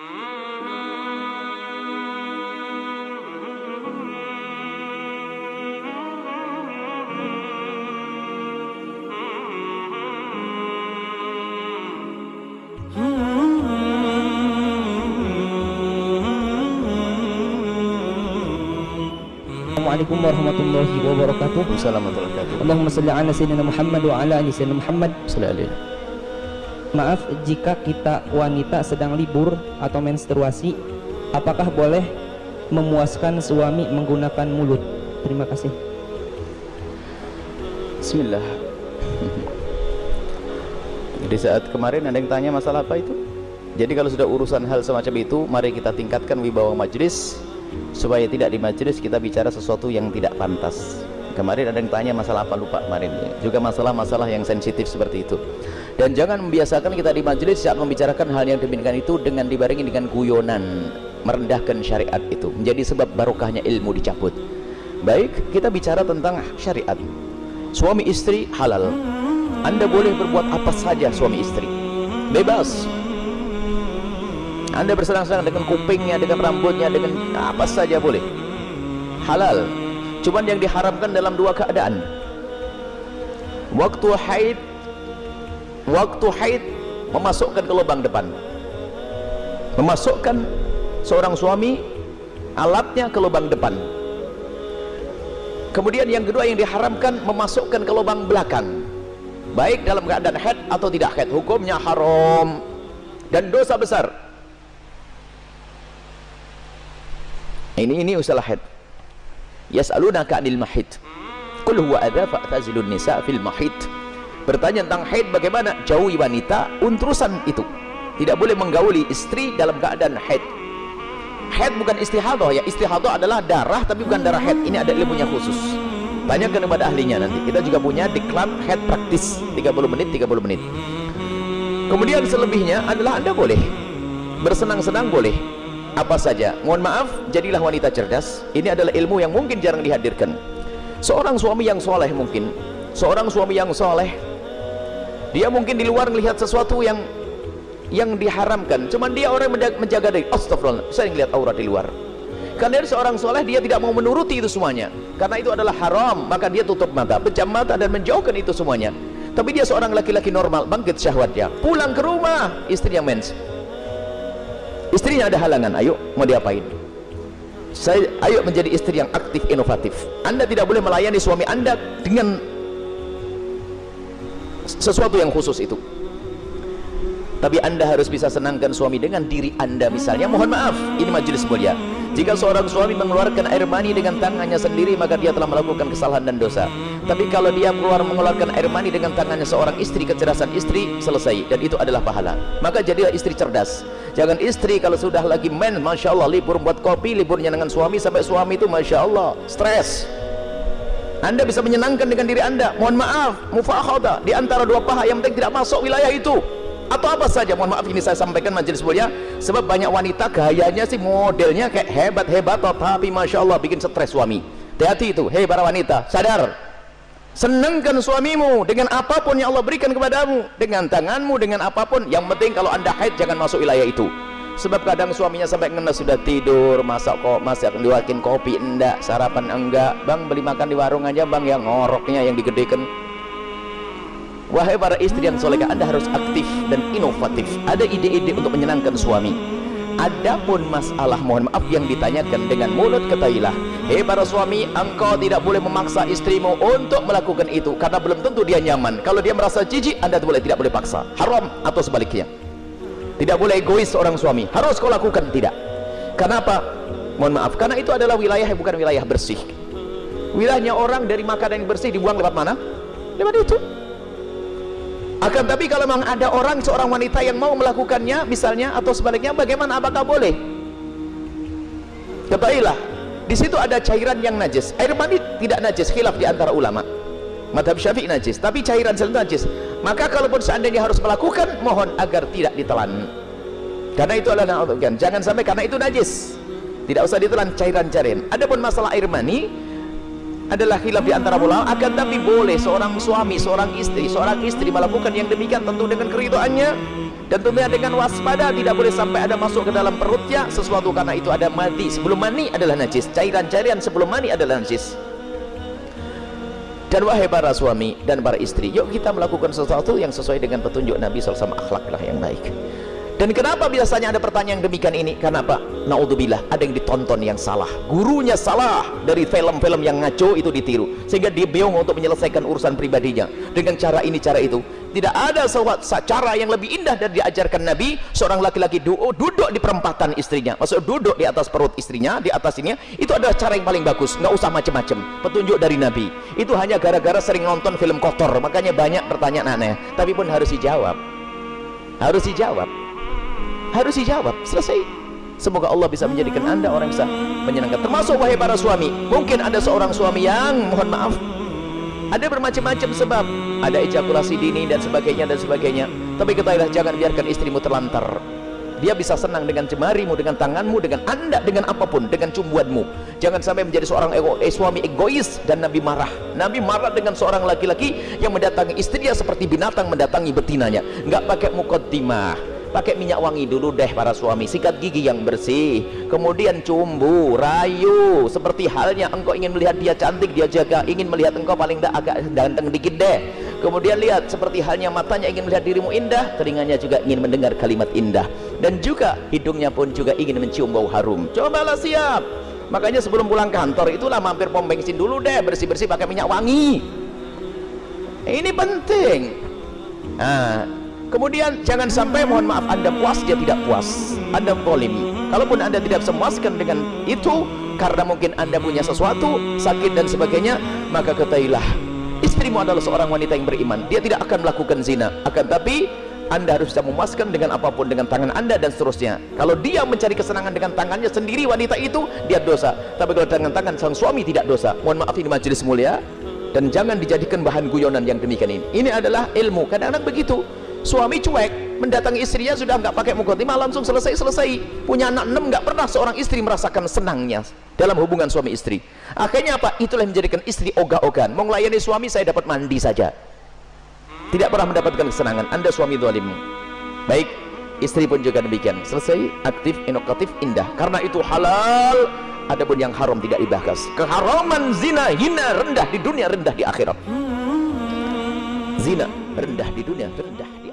Assalamualaikum warahmatullahi wabarakatuh. Assalamualaikum. Allahumma salli ala sayyidina Muhammad wa ala ali sayyidina Muhammad. Sallallahu. Maaf jika kita wanita sedang libur atau menstruasi, apakah boleh memuaskan suami menggunakan mulut? Terima kasih. Bismillah. Di saat kemarin ada yang tanya masalah apa itu? Jadi kalau sudah urusan hal semacam itu, mari kita tingkatkan wibawa majlis, supaya tidak di majelis kita bicara sesuatu yang tidak pantas. Kemarin ada yang tanya masalah apa, lupa kemarin ya. Juga masalah-masalah yang sensitif seperti itu. Dan jangan membiasakan kita di majelis saat membicarakan hal yang demikian itu dengan dibarengi dengan guyonan, merendahkan syariat itu menjadi sebab barokahnya ilmu dicabut. Baik, kita bicara tentang syariat. Suami istri halal. Anda boleh berbuat apa saja suami istri. Bebas. Anda bersenang-senang dengan kupingnya, dengan rambutnya, dengan apa saja boleh. Halal. Cuman yang diharamkan dalam dua keadaan. Waktu haid memasukkan ke lubang depan. Memasukkan seorang suami alatnya ke lubang depan. Kemudian yang kedua yang diharamkan memasukkan ke lubang belakang. Baik dalam keadaan haid atau tidak haid, hukumnya haram dan dosa besar. Ini usalah haid. Yas'alunaka 'anil mahid. Qul huwa adza fa'tazilun nisa fil mahid. Bertanya tentang haid, bagaimana? Jauhi wanita untrusan itu. Tidak boleh menggauli istri dalam keadaan haid. Haid bukan istihadah ya. Istihadah adalah darah tapi bukan darah haid. Ini ada ilmunya khusus. Tanyakan kepada ahlinya nanti. Kita juga punya diklat haid praktis 30 menit. Kemudian selebihnya adalah Anda boleh bersenang-senang, boleh apa saja. Mohon maaf, jadilah wanita cerdas. Ini adalah ilmu yang mungkin jarang dihadirkan. Seorang suami yang soleh mungkin, seorang suami yang soleh, dia mungkin di luar melihat sesuatu yang diharamkan. Cuman dia orang menjaga diri. Astagfirullah, saya ngelihat aurat di luar. Karena dia seorang soleh, dia tidak mau menuruti itu semuanya. Karena itu adalah haram, maka dia tutup mata, pejam mata dan menjauhkan itu semuanya. Tapi dia seorang laki-laki normal, bangkit syahwatnya. Pulang ke rumah, istrinya mens. Istrinya ada halangan, ayo mau diapain? Ayo menjadi istri yang aktif, inovatif. Anda tidak boleh melayani suami Anda dengan sesuatu yang khusus itu. Tapi Anda harus bisa senangkan suami dengan diri Anda misalnya. Mohon maaf, ini majelis mulia. Jika seorang suami mengeluarkan air mani dengan tangannya sendiri, maka dia telah melakukan kesalahan dan dosa. Tapi kalau dia mengeluarkan air mani dengan tangannya seorang istri, kecerdasan istri selesai, dan itu adalah pahala. Maka jadilah istri cerdas. Jangan istri kalau sudah lagi masya Allah, libur buat kopi, liburnya dengan suami, sampai suami itu masya Allah stres. Anda bisa menyenangkan dengan diri Anda. Mohon maaf, mufakhadah di antara dua paha yang penting tidak masuk wilayah itu. Atau apa saja, mohon maaf ini saya sampaikan majelis mulia, sebab banyak wanita gayanya sih modelnya kayak hebat-hebat, tapi masya Allah bikin stres suami. Hati-hati itu, hei para wanita, sadar. Senangkan suamimu dengan apapun yang Allah berikan kepadamu, dengan tanganmu, dengan apapun. Yang penting kalau Anda haid jangan masuk wilayah itu. Sebab kadang suaminya sampai ngenes sudah tidur, masak diwakin kopi enggak, sarapan enggak. Bang beli makan di warung aja bang, yang ngoroknya yang digedekan. Wahai para istri yang solehah, Anda harus aktif dan inovatif. Ada ide-ide untuk menyenangkan suami. Adapun masalah mohon maaf yang ditanyakan dengan mulut, ketahuilah, hei para suami, engkau tidak boleh memaksa istrimu untuk melakukan itu karena belum tentu dia nyaman. Kalau dia merasa jijik, Anda tidak boleh paksa. Haram atau sebaliknya. Tidak boleh egois seorang suami. Harus kau lakukan, tidak. Kenapa? Mohon maaf, karena itu adalah wilayah yang bukan wilayah bersih. Wilayahnya orang dari makanan yang bersih dibuang lewat mana? Lewat itu. Akan tapi kalau memang ada seorang wanita yang mau melakukannya misalnya atau sebaliknya, bagaimana, apakah boleh? Ketahuilah, di situ ada cairan yang najis. Air mani tidak najis, khilaf di antara ulama. Madhab Syafi'i najis, tapi cairan selalu najis. Maka kalaupun seandainya harus melakukan, mohon agar tidak ditelan. Karena itu adalah jangan sampai karena itu najis. Tidak usah ditelan cairan-cairan. Adapun masalah air mani adalah khilaf di antara ulama, akan tapi boleh seorang suami, seorang istri melakukan yang demikian tentu dengan keridhaannya. Dan tentunya dengan waspada, tidak boleh sampai ada masuk ke dalam perutnya sesuatu, karena itu ada mani. Sebelum mani adalah najis, cairan-cairan sebelum mani adalah najis. Dan wahai para suami dan para istri, yuk kita melakukan sesuatu yang sesuai dengan petunjuk Nabi SAW, akhlaklah yang baik. Dan kenapa biasanya ada pertanyaan demikian ini? Karena apa? Naudzubillah, ada yang ditonton yang salah, gurunya salah, dari film-film yang ngaco itu ditiru, sehingga dia bingung untuk menyelesaikan urusan pribadinya dengan cara ini, cara itu. Tidak ada cara yang lebih indah dari diajarkan Nabi. Seorang laki-laki duduk di perempatan istrinya, maksud duduk di atas perut istrinya, di atas ini, itu adalah cara yang paling bagus. Nggak usah macam-macam, petunjuk dari Nabi. Itu hanya gara-gara sering nonton film kotor, makanya banyak pertanyaan aneh. Tapi pun harus dijawab, harus dijawab, harus dijawab, selesai. Semoga Allah bisa menjadikan Anda orang yang bisa menyenangkan. Termasuk wahai para suami, mungkin ada seorang suami yang, mohon maaf, ada bermacam-macam sebab, ada ejakulasi dini dan sebagainya dan sebagainya. Tapi ketahuilah, jangan biarkan istrimu terlantar. Dia bisa senang dengan jemarimu, dengan tanganmu, dengan Anda, dengan apapun, dengan cumbuanmu. Jangan sampai menjadi seorang suami egois. Dan Nabi marah. Nabi marah dengan seorang laki-laki yang mendatangi istrinya seperti binatang mendatangi betinanya. Nggak pakai muqaddimah, pakai minyak wangi dulu deh para suami, sikat gigi yang bersih, kemudian cumbu, rayu, seperti halnya engkau ingin melihat dia cantik, dia jaga, ingin melihat engkau paling tidak agak ganteng dikit deh. Kemudian lihat, seperti halnya matanya ingin melihat dirimu indah, telinganya juga ingin mendengar kalimat indah, dan juga hidungnya pun juga ingin mencium bau harum. Cobalah siap. Makanya sebelum pulang kantor itulah mampir pom bensin dulu deh, bersih-bersih pakai minyak wangi. Ini penting. Nah, kemudian jangan sampai, mohon maaf, Anda puas, dia tidak puas, Anda zalim. Kalaupun Anda tidak semuaskan dengan itu, karena mungkin Anda punya sesuatu, sakit dan sebagainya, maka ketahuilah, istrimu adalah seorang wanita yang beriman. Dia tidak akan melakukan zina, akan tapi Anda harus bisa memuaskan dengan apapun, dengan tangan Anda dan seterusnya. Kalau dia mencari kesenangan dengan tangannya sendiri, wanita itu, dia dosa. Tapi kalau dengan tangan sang suami, tidak dosa. Mohon maaf, ini majelis mulia, dan jangan dijadikan bahan guyonan yang demikian ini. Ini adalah ilmu. Kadang-kadang begitu, suami cuek, mendatangi istrinya sudah nggak pakai muqaddimah, langsung selesai. Punya anak 6, nggak pernah seorang istri merasakan senangnya dalam hubungan suami istri. Akhirnya apa? Itulah yang menjadikan istri ogah-ogahan. Mau melayani suami, saya dapat mandi saja, tidak pernah mendapatkan kesenangan. Anda suami zalim. Baik, istri pun juga demikian. Selesai, aktif, inovatif, indah. Karena itu halal. Adapun yang haram tidak dibahas. Keharaman zina, hina, rendah di dunia, rendah di akhirat. Zina rendah di dunia, rendah di